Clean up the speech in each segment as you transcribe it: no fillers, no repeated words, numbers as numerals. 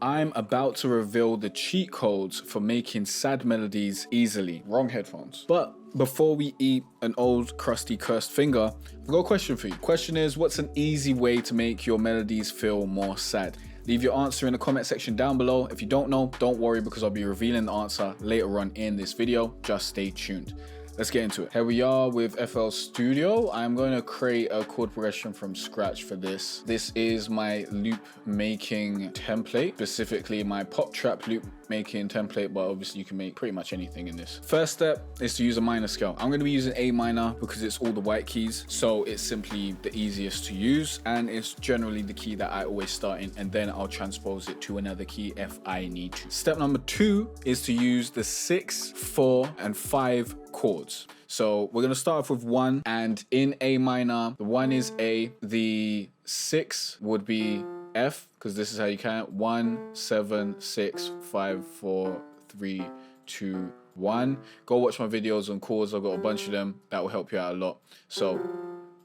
I'm about to reveal the cheat codes for making sad melodies easily. Wrong headphones. But before we eat an old crusty cursed finger, I've got a question for you. Question is, what's an easy way to make your melodies feel more sad? Leave your answer in the comment section down below. If you don't know, don't worry because I'll be revealing the answer later on in this video. Just stay tuned. Let's get into it. Here we are with FL Studio. I'm going to create a chord progression from scratch for this. This is my loop making template, specifically my pop trap loop making template, but obviously you can make pretty much anything in this. First step is to use a minor scale. I'm going to be using A minor because it's all the white keys, so it's simply the easiest to use, and it's generally the key that I always start in, and then I'll transpose it to another key if I need to. Step number 2 is to use the 6, 4, and 5 chords. So we're going to start off with 1, and in A minor, the 1 is A, the 6 would be F, because this is how you count. 1, 7, 6, 5, 4, 3, 2, 1. Go watch my videos on chords. I've got a bunch of them that will help you out a lot. So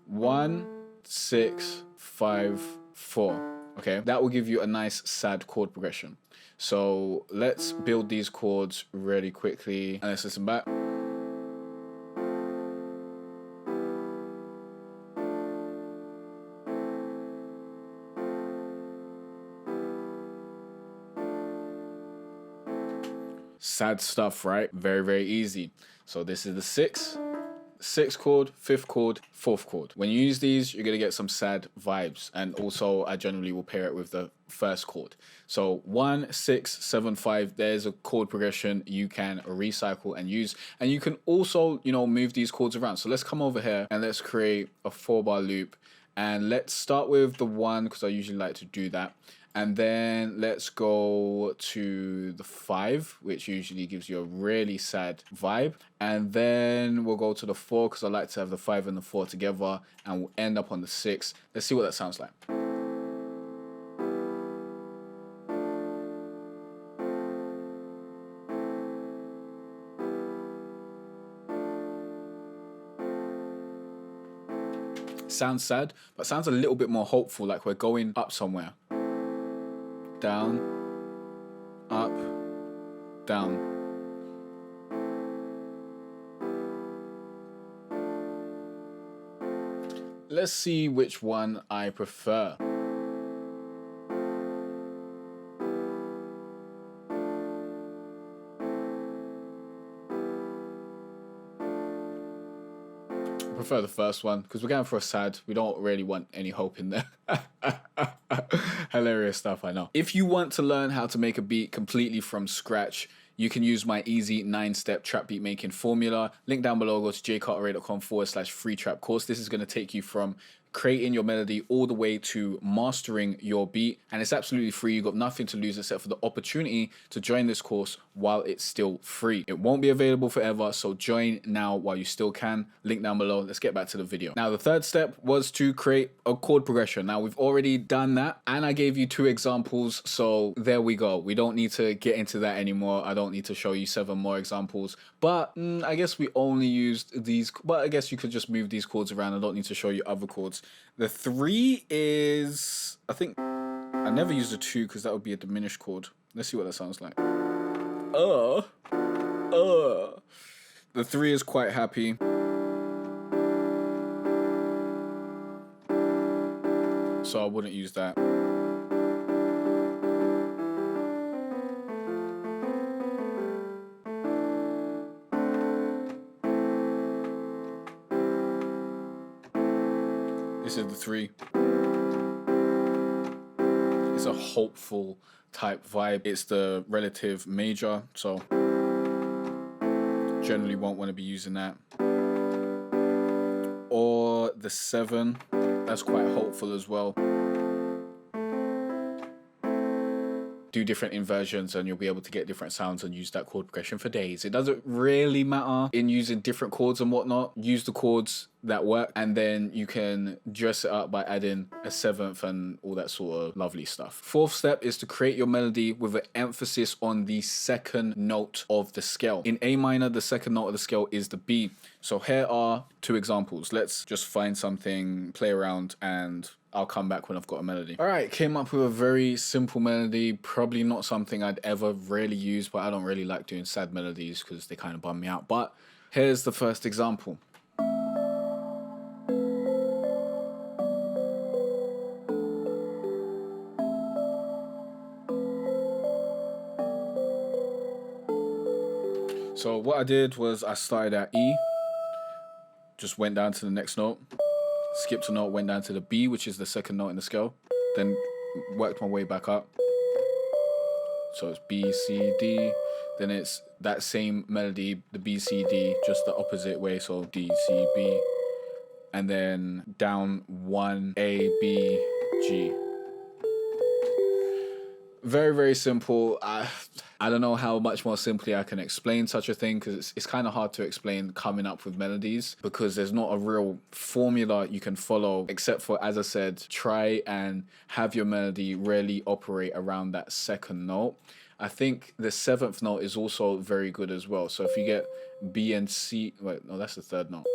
1, 6, 5, 4. Okay, that will give you a nice sad chord progression. So let's build these chords really quickly and let's listen back. Sad stuff, right? Very, very easy. So this is the 6th chord, 5th chord, 4th chord. When you use these, you're gonna get some sad vibes. And also I generally will pair it with the 1st chord. So 1, 6, 7, 5, there's a chord progression you can recycle and use. And you can also, move these chords around. So let's come over here and let's create a 4-bar loop. And let's start with the 1 because I usually like to do that. And then let's go to the 5, which usually gives you a really sad vibe. And then we'll go to the 4 because I like to have the 5 and the 4 together. And we'll end up on the 6. Let's see what that sounds like. Sounds sad, but sounds a little bit more hopeful, like we're going up somewhere. Down, up, down. Let's see which one I prefer. I prefer the first one because we're going for a sad. We don't really want any hope in there. Hilarious stuff, I know. If you want to learn how to make a beat completely from scratch, you can use my easy 9-step trap beat making formula. Link down below, go to jcarterae.com/free trap course. This is going to take you from creating your melody all the way to mastering your beat, and it's absolutely free. You've got nothing to lose except for the opportunity to join this course while it's still free. It won't be available forever, so join now while you still can. Link down below. Let's get back to the video. Now the 3rd step was to create a chord progression. Now we've already done that and I gave you 2 examples, so there we go. We don't need to get into that anymore. I don't need to show you 7 more examples, but I guess we only used these, but I guess you could just move these chords around. I don't need to show you other chords. The 3 is, I think, I never used a 2 because that would be a diminished chord. Let's see what that sounds like. The 3 is quite happy. So I wouldn't use that. This is the 3. It's a hopeful type vibe. It's the relative major, so generally won't want to be using that. Or the 7, that's quite hopeful as well. Do different inversions and you'll be able to get different sounds and use that chord progression for days. It doesn't really matter in using different chords and whatnot. Use the chords that work, and then you can dress it up by adding a seventh and all that sort of lovely stuff. Fourth step is to create your melody with an emphasis on the second note of the scale. In A minor, the second note of the scale is the B. So here are two examples. Let's just find something, play around, and I'll come back when I've got a melody. All right, came up with a very simple melody, probably not something I'd ever really use, but I don't really like doing sad melodies because they kind of bum me out. But here's the first example. So what I did was I started at E, just went down to the next note, skipped a note, went down to the B, which is the second note in the scale, then worked my way back up. So it's B, C, D, then it's that same melody, the B, C, D, just the opposite way, so D, C, B, and then down 1, A, B, G. Very, very simple. I don't know how much more simply I can explain such a thing, because it's kind of hard to explain coming up with melodies, because there's not a real formula you can follow, except for, as I said, try and have your melody really operate around that second note. I think the seventh note is also very good as well. So if you get B and C, wait, no, that's the third note.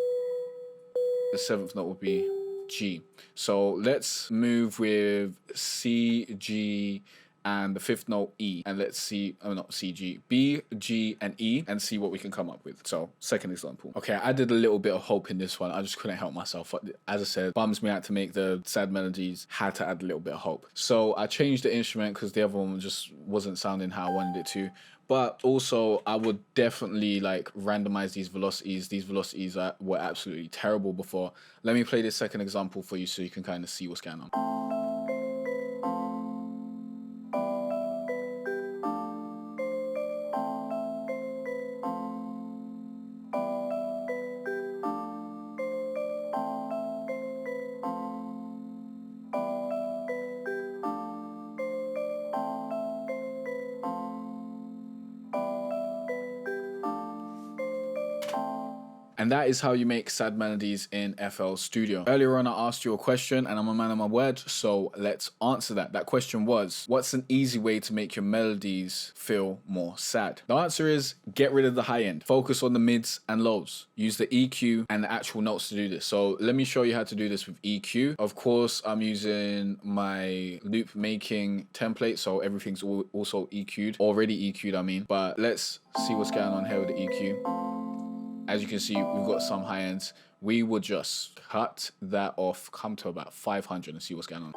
The seventh note would be G. So let's move with C, G, and the fifth note E, and let's see, oh not C, G, B, G, and E, and see what we can come up with. So second example. Okay, I did a little bit of hope in this one. I just couldn't help myself. As I said, bums me out to make the sad melodies, had to add a little bit of hope. So I changed the instrument because the other one just wasn't sounding how I wanted it to. But also, I would definitely like randomize these velocities. These velocities were absolutely terrible before. Let me play this second example for you so you can kind of see what's going on. And that is how you make sad melodies in FL Studio. Earlier on, I asked you a question, and I'm a man of my word, so let's answer that. That question was, what's an easy way to make your melodies feel more sad? The answer is, get rid of the high end. Focus on the mids and lows. Use the EQ and the actual notes to do this. So let me show you how to do this with EQ. Of course, I'm using my loop making template, so everything's also EQ'd. Already EQ'd, I mean. But let's see what's going on here with the EQ. As you can see, we've got some high ends. We will just cut that off, come to about 500 and see what's going on.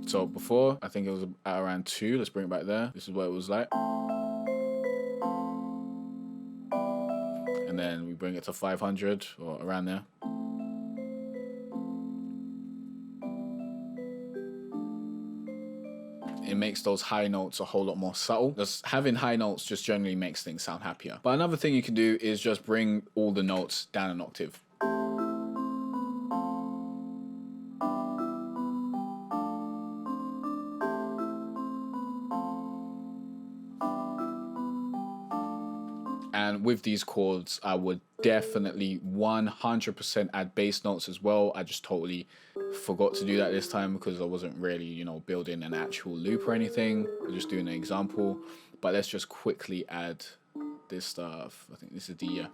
So before, I think it was at around 2. Let's bring it back there. This is what it was like. And then we bring it to 500 or around there. It makes those high notes a whole lot more subtle. Just having high notes just generally makes things sound happier. But another thing you can do is just bring all the notes down an octave. And with these chords, I would definitely 100% add bass notes as well. I just totally forgot to do that this time because I wasn't really, you know, building an actual loop or anything. I'm just doing an example. But let's just quickly add this stuff. I think this is D, yeah.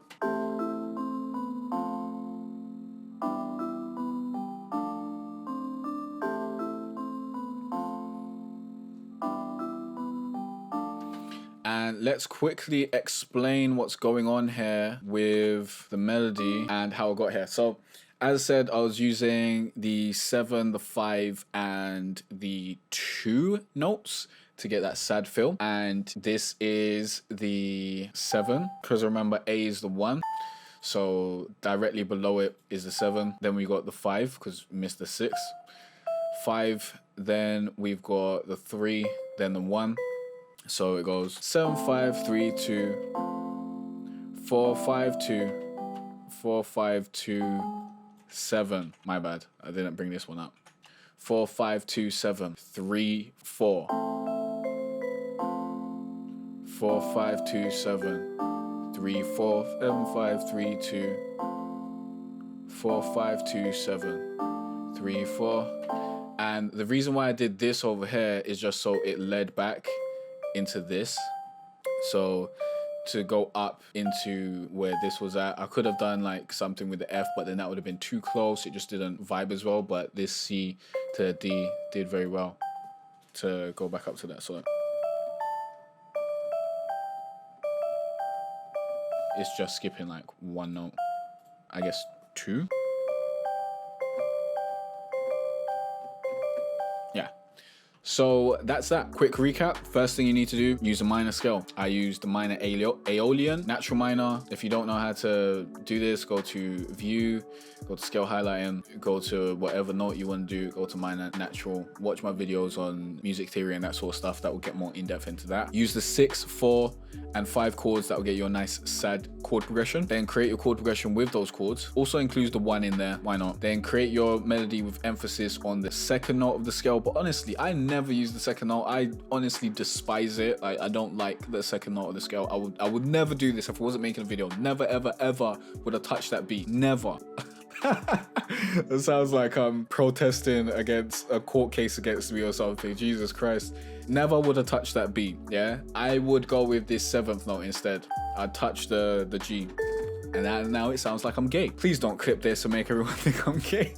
And let's quickly explain what's going on here with the melody and how I got here. So as I said, I was using the 7, the 5, and the 2 notes to get that sad feel. And this is the 7, because remember A is the 1. So directly below it is the 7. Then we got the 5, because we missed the 6. 5, then we've got the 3, then the 1. So it goes 7, 5, 3, 2, 4, 5, 2, 4, 5, 2, 7. My bad. I didn't bring this one up. 4, 5, 2, 7, 3, 4. 4 5 2 7 3 4 7 5 3 2 4 5 2 7 3 4. And the reason why I did this over here is just so it led back into this. So to go up into where this was at, I could have done like something with the F, but then that would have been too close. It just didn't vibe as well. But this C to D did very well to go back up to that. So it's just skipping like one note, I guess 2. Yeah. So that's that. Quick recap. First thing you need to do, use a minor scale. I used the minor Aeolian, natural minor. If you don't know how to do this, go to view, go to scale highlighting, go to whatever note you want to do, go to minor, natural. Watch my videos on music theory and that sort of stuff. That will get more in-depth into that. Use the 6, 4, and 5 chords. That will get you a nice sad chord progression. Then create your chord progression with those chords. Also includes the 1 in there. Why not? Then create your melody with emphasis on the second note of the scale. But honestly, I never use the second note. I honestly despise it. I don't like the second note of the scale. I would never do this if I wasn't making a video. Never, ever, ever would have touched that beat. Never. It sounds like I'm protesting against a court case against me or something. Jesus Christ. Never would have touched that beat. Yeah, I would go with this 7th note instead. I'd touch the G. And now it sounds like I'm gay. Please don't clip this and make everyone think I'm gay.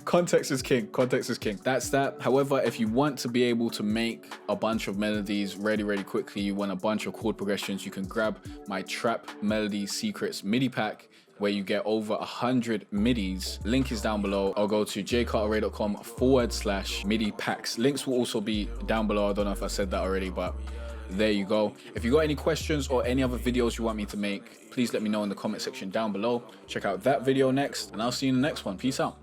Context is king. Context is king. That's that. However, if you want to be able to make a bunch of melodies really quickly, you want a bunch of chord progressions, you can grab my Trap Melody Secrets MIDI pack, where you get over 100 MIDIs. Link is down below. I'll go to jcarteray.com/MIDI packs. Links will also be down below. I don't know if I said that already, but there you go. If you got any questions or any other videos you want me to make, please let me know in the comment section down below. Check out that video next, and I'll see you in the next one. Peace out.